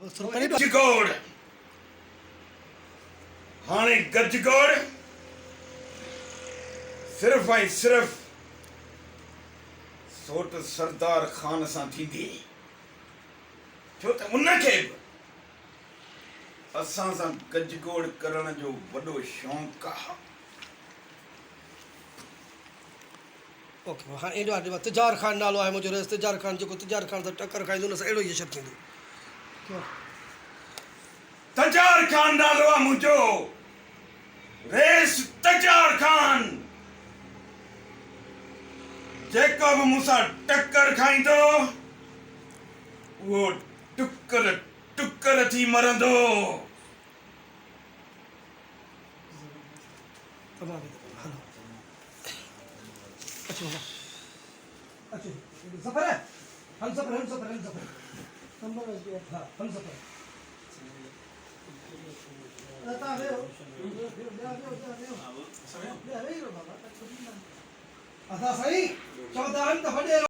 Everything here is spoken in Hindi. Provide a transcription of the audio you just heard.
गजगोड़ हाणे गजगोड़ सिर्फ ऐं सिर्फ सोट सरदार खान सां थींदी छो त उनखे बि असां सां गजगोड़ करण जो वॾो शौंक़ु आहे ओके हाँ एॾो आहे तिजार खान नालो आहे मुंहिंजो रेस तिजार खान जेको तिजार खान सां टकर खाईंदो हुन सां अहिड़ो ई यशप थींदो तजार खान नालो आहे मुंहिंजो रेस तजार खान जेको बि मूंसां टकर खाईंदो उहो टुकर टुकर थी मरंदो तमामु हलो अचो अचो सफ़र है हम सफ़र नंबर हाँ हम सफ़र असां साईं 14 दफ़ा